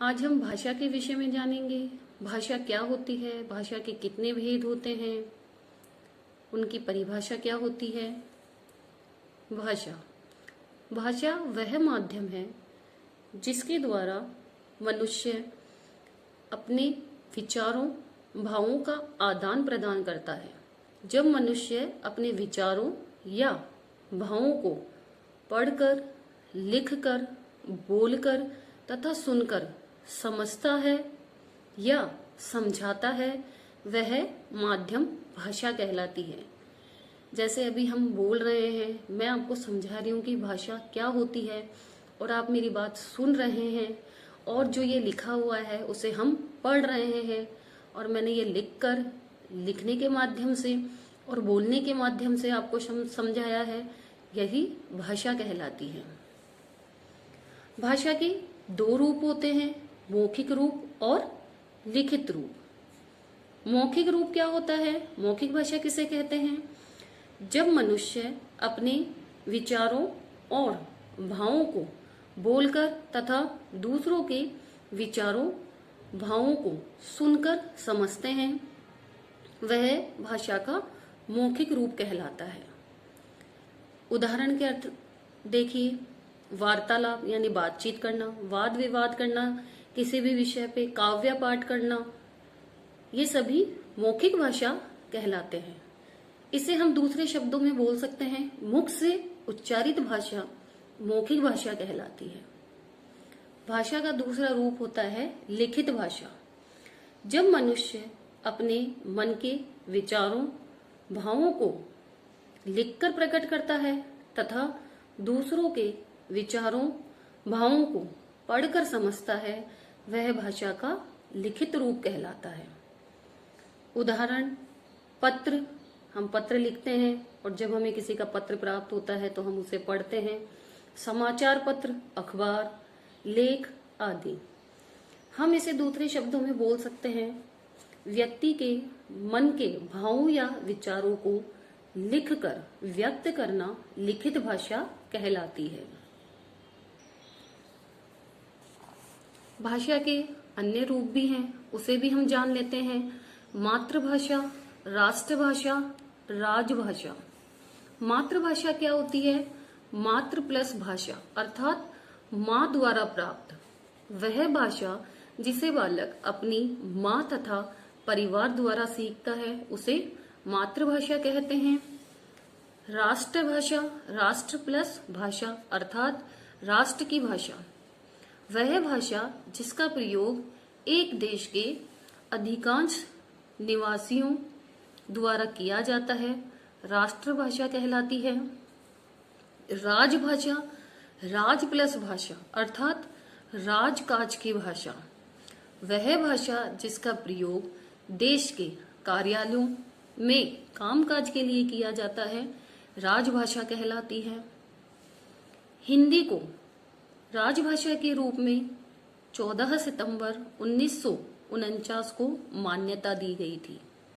आज हम भाषा के विषय में जानेंगे। भाषा क्या होती है, भाषा के कितने भेद होते हैं, उनकी परिभाषा क्या होती है। भाषा भाषा वह माध्यम है जिसके द्वारा मनुष्य अपने विचारों भावों का आदान प्रदान करता है। जब मनुष्य अपने विचारों या भावों को पढ़कर, लिखकर, बोलकर तथा सुनकर समझता है या समझाता है, वह माध्यम भाषा कहलाती है। जैसे अभी हम बोल रहे हैं, मैं आपको समझा रही हूँ कि भाषा क्या होती है और आप मेरी बात सुन रहे हैं, और जो ये लिखा हुआ है उसे हम पढ़ रहे हैं, और मैंने ये लिखकर लिखने के माध्यम से और बोलने के माध्यम से आपको समझाया है, यही भाषा कहलाती है। भाषा के दो रूप होते हैं, मौखिक रूप और लिखित रूप। मौखिक रूप क्या होता है? मौखिक भाषा किसे कहते हैं? जब मनुष्य अपने विचारों और भावों को बोलकर तथा दूसरों के विचारों भावों को सुनकर समझते हैं, वह भाषा का मौखिक रूप कहलाता है। उदाहरण के अर्थ देखिए, वार्तालाप यानी बातचीत करना, वाद विवाद करना, किसी भी विषय पे काव्य पाठ करना, ये सभी मौखिक भाषा कहलाते हैं। इसे हम दूसरे शब्दों में बोल सकते हैं, मुख से उच्चारित भाषा मौखिक भाषा कहलाती है। भाषा का दूसरा रूप होता है लिखित भाषा। जब मनुष्य अपने मन के विचारों भावों को लिखकर प्रकट करता है तथा दूसरों के विचारों भावों को पढ़कर समझता है, वह भाषा का लिखित रूप कहलाता है। उदाहरण, पत्र। हम पत्र लिखते हैं और जब हमें किसी का पत्र प्राप्त होता है तो हम उसे पढ़ते हैं। समाचार पत्र, अखबार, लेख आदि। हम इसे दूसरे शब्दों में बोल सकते हैं, व्यक्ति के मन के भावों या विचारों को लिखकर व्यक्त करना लिखित भाषा कहलाती है। भाषा के अन्य रूप भी हैं, उसे भी हम जान लेते हैं। मातृभाषा, राष्ट्रभाषा, राजभाषा। मातृभाषा क्या होती है? मातृ प्लस भाषा, अर्थात माँ द्वारा प्राप्त वह भाषा जिसे बालक अपनी माँ तथा परिवार द्वारा सीखता है, उसे मातृभाषा कहते हैं। राष्ट्रभाषा, राष्ट्र प्लस भाषा, अर्थात राष्ट्र की भाषा, वह भाषा जिसका प्रयोग एक देश के अधिकांश निवासियों द्वारा किया जाता है, राष्ट्रभाषा कहलाती है। राजभाषा, राज प्लस भाषा, अर्थात राजकाज की भाषा, वह भाषा जिसका प्रयोग देश के कार्यालयों में कामकाज के लिए किया जाता है, राजभाषा कहलाती है। हिंदी को राजभाषा के रूप में 14 सितंबर 1949 को मान्यता दी गई थी।